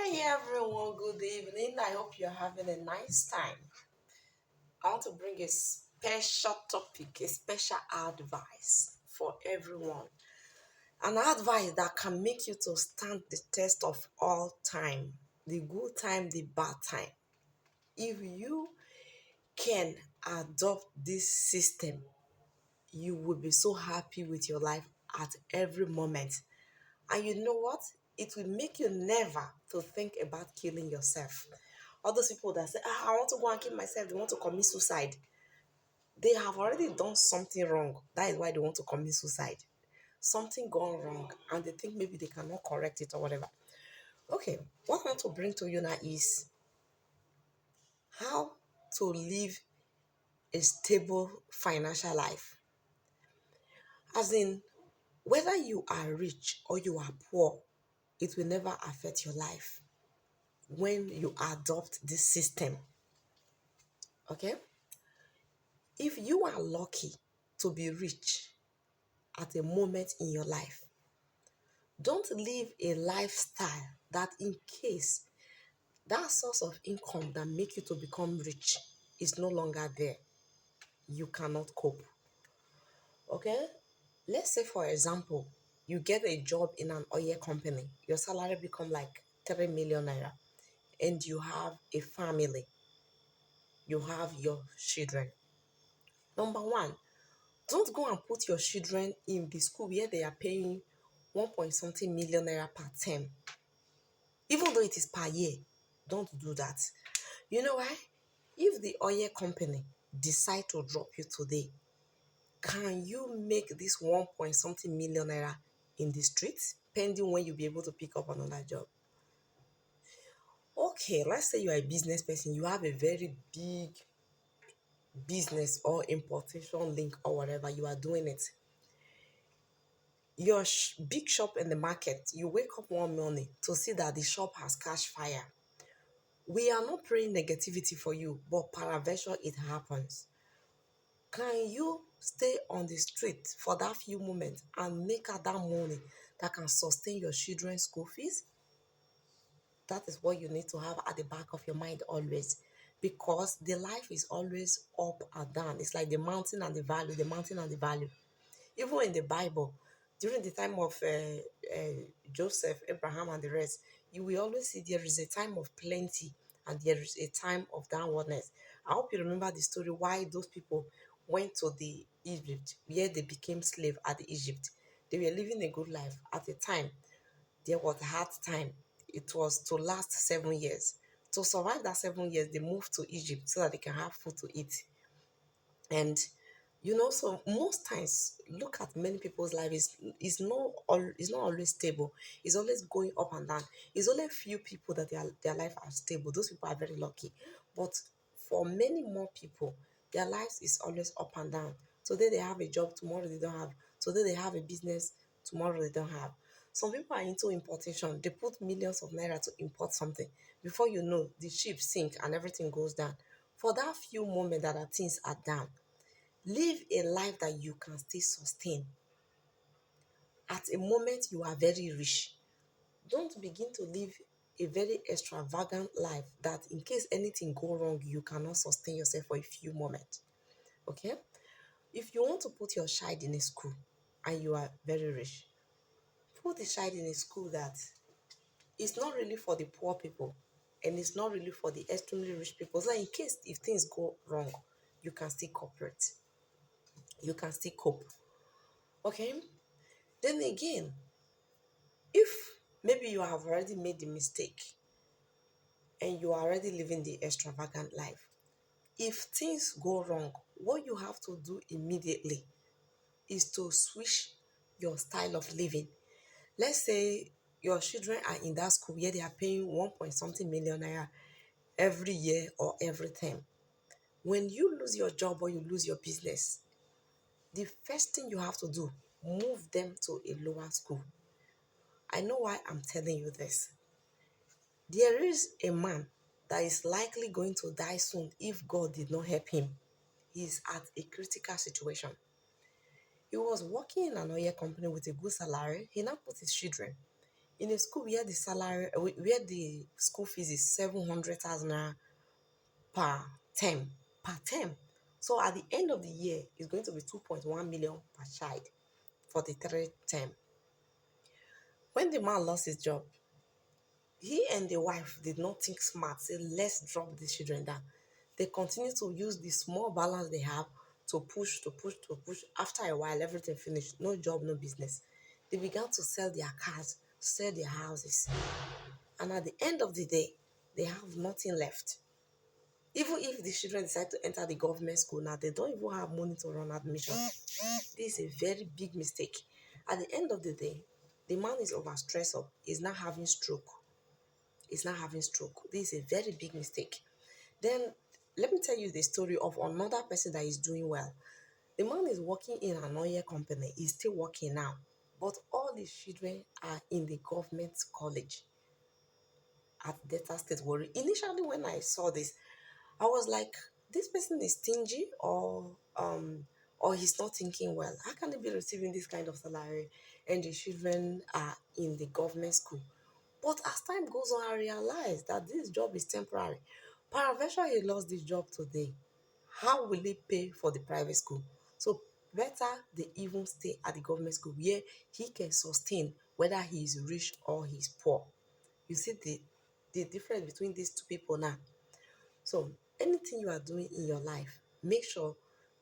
Hi everyone, good evening. I hope you're having a nice time. I want to bring a special topic, a special advice for everyone. An advice that can make you to stand the test of all time, the good time, the bad time. If you can adopt this system, you will be so happy with your life at every moment. And you know what? It will make you never to think about killing yourself. All those people that say, I want to go and kill myself, they want to commit suicide. They have already done something wrong. That is why they want to commit suicide. Something gone wrong, and they think maybe they cannot correct it or whatever. Okay, what I want to bring to you now is how to live a stable financial life. As in, whether you are rich or you are poor, it will never affect your life when you adopt this system. Okay? If you are lucky to be rich at a moment in your life, don't live a lifestyle that in case that source of income that make you to become rich is no longer there, you cannot cope. Okay? Let's say for example, you get a job in an oil company, your salary become like 3 million naira, and you have a family, you have your children. Number one, don't go and put your children in the school where they are paying 1 point something million naira per term. Even though it is per year, don't do that. You know why? If the oil company decide to drop you today, can you make this 1 point something million naira in the streets, pending when you'll be able to pick up another job? Okay, let's say you are a business person, you have a very big business or importation link or whatever, you are doing it. Your big shop in the market, you wake up one morning to see that the shop has catch fire. We are not praying negativity for you, but peradventure it happens. Can you stay on the street for that few moments and make out that money that can sustain your children's school fees? That is what you need to have at the back of your mind always. Because the life is always up and down. It's like the mountain and the valley, the mountain and the valley. Even in the Bible, during the time of Joseph, Abraham, and the rest, you will always see there is a time of plenty and there is a time of downwardness. I hope you remember the story why those people went to the Egypt where they became slave at the Egypt. They were living a good life. At the time, there was a hard time. It was to last 7 years. To survive that 7 years, they moved to Egypt so that they can have food to eat. And so most times, look at many people's life is not always stable. It's always going up and down. It's only a few people that their life are stable. Those people are very lucky. But for many more people, their lives is always up and down. Today they have a job, tomorrow they don't have. Today they have a business, tomorrow they don't have. Some people are into importation. They put millions of naira to import something. Before you know, the ship sink and everything goes down. For that few moments that things are down, live a life that you can still sustain. At a moment you are very rich, don't begin to live a very extravagant life that in case anything go wrong, you cannot sustain yourself for a few moments. Okay? If you want to put your child in a school and you are very rich, put the child in a school that is not really for the poor people and it's not really for the extremely rich people. So in case if things go wrong, you can still cooperate. You can still cope. Okay? Then again, if maybe you have already made the mistake and you are already living the extravagant life, if things go wrong, what you have to do immediately is to switch your style of living. Let's say your children are in that school where they are paying 1 point something million naira every year or every term. When you lose your job or you lose your business, the first thing you have to do, move them to a lower school. I know why I'm telling you this. There is a man that is likely going to die soon if God did not help him. He is at a critical situation. He was working in an oil company with a good salary. He now put his children In a school where the salary, where the school fees is 700,000 naira per term, per term. So at the end of the year, it's going to be 2.1 million per child for the third term. When the man lost his job, he and the wife did not think smart, say, let's drop the children down. They continue to use the small balance they have to push, to push, to push. After a while, everything finished. No job, no business. They began to sell their cars, sell their houses. And at the end of the day, they have nothing left. Even if the children decide to enter the government school now, they don't even have money to run admission. This is a very big mistake. At the end of the day, the man is overstressed up, is now having stroke. Is now having stroke. This is a very big mistake. Then let me tell you the story of another person that is doing well. The man is working in an oil company. He's still working now. But all his children are in the government college at Delta State Warri. Initially, when I saw this, I was like, this person is stingy or he's not thinking well. How can he be receiving this kind of salary and the children are in the government school? But as time goes on, I realized that this job is temporary. Paraventure, he lost this job today. How will he pay for the private school? So better they even stay at the government school where he can sustain whether he is rich or he's poor. You see the difference between these two people now. So anything you are doing in your life, make sure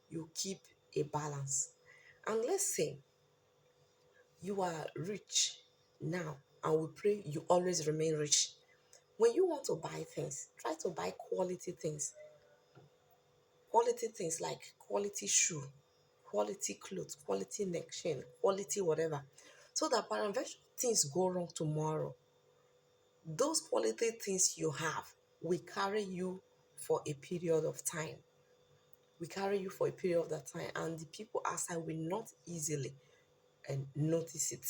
you keep a balance. And let's say you are rich now, and we pray you always remain rich. When you want to buy things, try to buy quality things like quality shoe, quality clothes, quality neck chain, quality whatever. So that paraventure things go wrong tomorrow, those quality things you have will carry you for a period of time. We carry you for a period of that time, and the people outside will not easily notice it.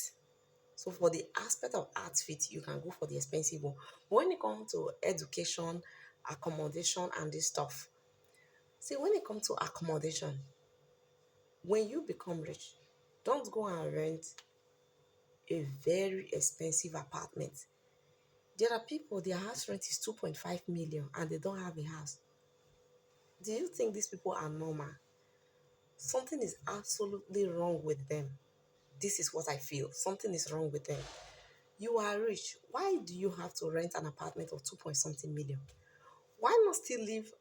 So for the aspect of outfit, you can go for the expensive one. But when it comes to education, accommodation, and this stuff, see, when it comes to accommodation, when you become rich, don't go and rent a very expensive apartment. There are people, their house rent is 2.5 million and they don't have a house. Do you think these people are normal? Something is absolutely wrong with them. This is what I feel. Something is wrong with them. You are rich. Why do you have to rent an apartment of 2 point something million? Why not still live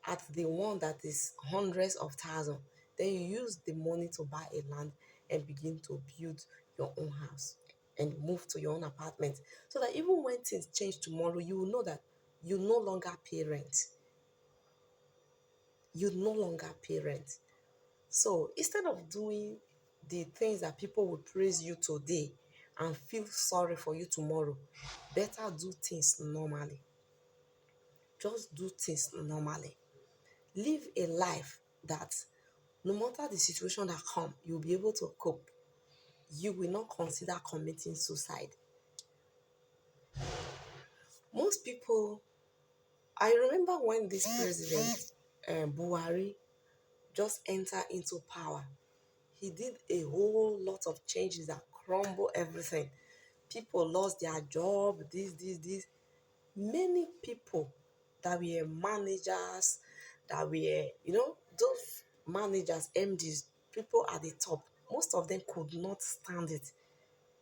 at the one that is hundreds of thousands? Then you use the money to buy a land and begin to build your own house and move to your own apartment. So that even when things change tomorrow, you will know that you no longer pay rent. You no longer pay rent. So instead of doing the things that people will praise you today and feel sorry for you tomorrow, better do things normally. Just do things normally. Live a life that no matter the situation that come, you'll be able to cope. You will not consider committing suicide. Most people, I remember when this president, Buhari, just entered into power. He did a whole lot of changes that crumble everything. People lost their job, this. Many people that were managers, that were, those managers, MDs, people at the top, most of them could not stand it.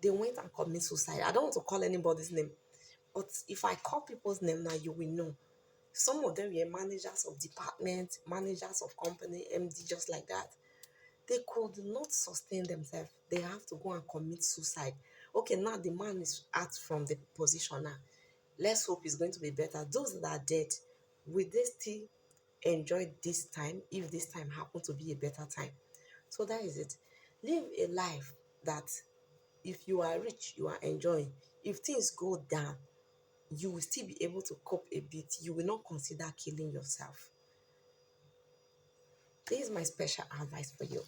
They went and committed suicide. I don't want to call anybody's name, but if I call people's name now, you will know. Some of them were managers of department, managers of company, MD, just like that. They could not sustain themselves. They have to go and commit suicide. Okay, now the man is out from the position now. Let's hope it's going to be better. Those that are dead, will they still enjoy this time if this time happen to be a better time? So that is it. Live a life that if you are rich, you are enjoying. If things go down, you will still be able to cope a bit. You will not consider killing yourself. This is my special advice for you.